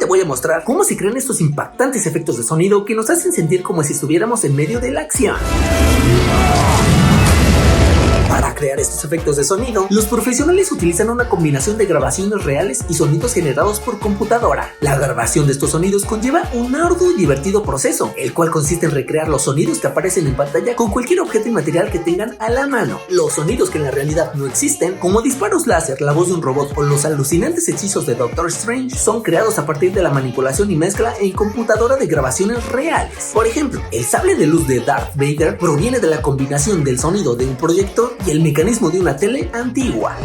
te voy a mostrar cómo se crean estos impactantes efectos de sonido que nos hacen sentir como si estuviéramos en medio de la acción. Para crear estos efectos de sonido, los profesionales utilizan una combinación de grabaciones reales y sonidos generados por computadora. La grabación de estos sonidos conlleva un arduo y divertido proceso, el cual consiste en recrear los sonidos que aparecen en pantalla con cualquier objeto y material que tengan a la mano. Los sonidos que en la realidad no existen, como disparos láser, la voz de un robot o los alucinantes hechizos de Doctor Strange, son creados a partir de la manipulación y mezcla en computadora de grabaciones reales. Por ejemplo, el sable de luz de Darth Vader proviene de la combinación del sonido de un proyector y el mecanismo de una tele antigua.